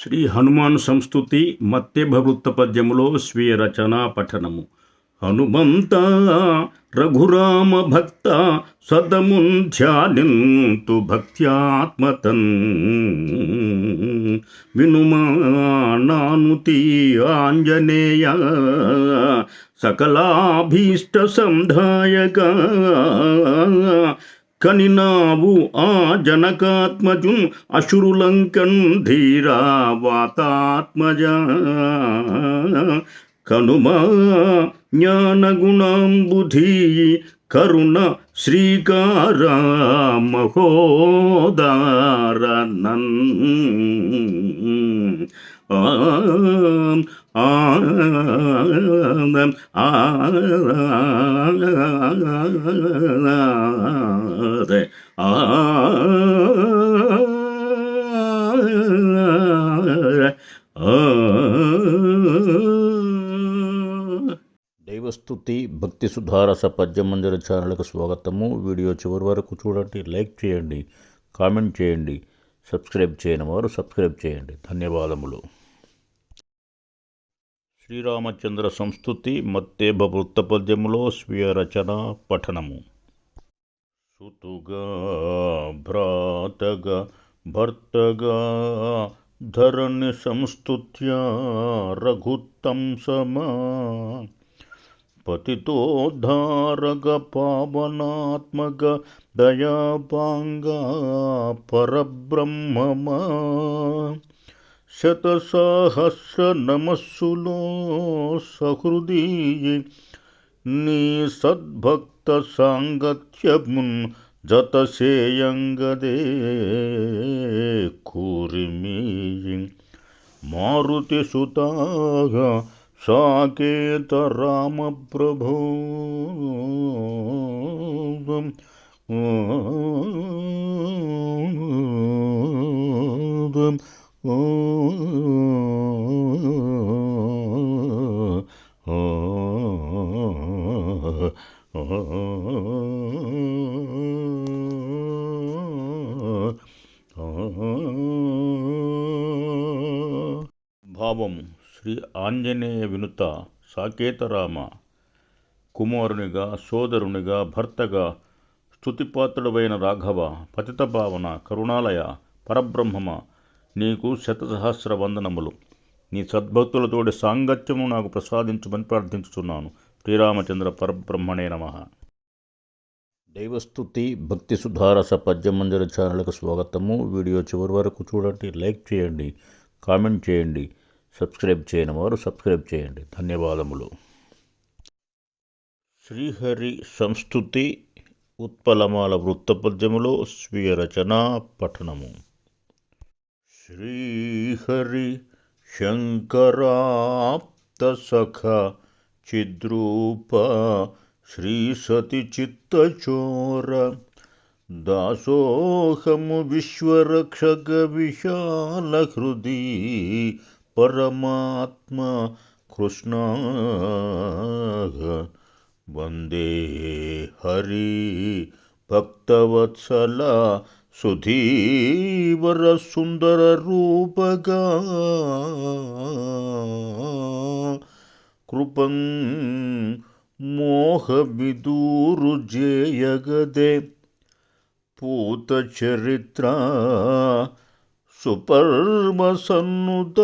శ్రీ హనుమాన్ సంస్తుతి మత్తెభవృత్త పద్యములో స్వీయ రచన పఠనము. హనుమంత రఘురామ భక్త సదమున్ ధ్యానింతు భక్త్యాత్మతన్ వినుమా నానుతి ఆంజనేయ సకలాభీష్ట సంధాయక కనినావు ఆ జనకాత్మజున్ అశురులంకన్ ధీరా వాతాత్మజ కనుమా జ్ఞానగుణాంబుధి కరుణ శ్రీకార మహోదారనన్ దైవస్తుతి భక్తి సుధారస పద్యమంజరి ఛానల్కు స్వాగతము. వీడియో చివరి వరకు చూడండి, లైక్ చేయండి, కామెంట్ చేయండి. సబ్స్క్రైబ్ చేయని వారు సబ్స్క్రైబ్ చేయండి. ధన్యవాదములు. శ్రీరామచంద్ర సంస్తుతి మత్తేభవృత్త పద్యములో స్వీయ రచన పఠనము. సుతుగా భ్రాతగా భర్తగా ధరణి సంస్తుత్య రఘుత్తంసమా పతితోద్ధారక పావనాత్మక దయాపాంగ పరబ్రహ్మమా శతసహస్ర నమస్సులో సహృదీ నీ సద్భక్త సాంగత్యమున్ జతసేయంగదే కూరిమి మారుతి సుతాగా సాకేత రామ ప్రభో భావము. శ్రీ ఆంజనేయ వినుత సాకేతరామ కుమారునిగా సోదరునిగా భర్తగా స్తుతిపాత్రుడవైన రాఘవ పతిత భావన కరుణాలయ పరబ్రహ్మమ నీకు శతసహస్ర వందనములు. నీ సద్భక్తులతోటి సాంగత్యము నాకు ప్రసాదించమని ప్రార్థించుతున్నాను. శ్రీరామచంద్ర పరబ్రహ్మణే నమః. దైవస్తుతి భక్తి సుధారస పద్యమంజరి ఛానల్కు స్వాగతము. వీడియో చివరి వరకు చూడండి, లైక్ చేయండి, కామెంట్ చేయండి. సబ్స్క్రైబ్ చేయని వారు సబ్స్క్రైబ్ చేయండి. ధన్యవాదములు. శ్రీహరి సంస్తుతి ఉత్పలమాల వృత్తపద్యములో స్వీయ రచన పఠనము. శ్రీహరి శంకరాప్త సఖ చిద్రూప శ్రీ సతి చిత్తచోర దాసోహము విశ్వరక్షక విశాల హృది పరమాత్మ కృష్ణ వందే హరి భక్తవత్సల సుధీవర సుందర రూపగా కృపం మోహ విదూరు జేయగదే పూత చరిత్ర సుపర్మ సన్నుత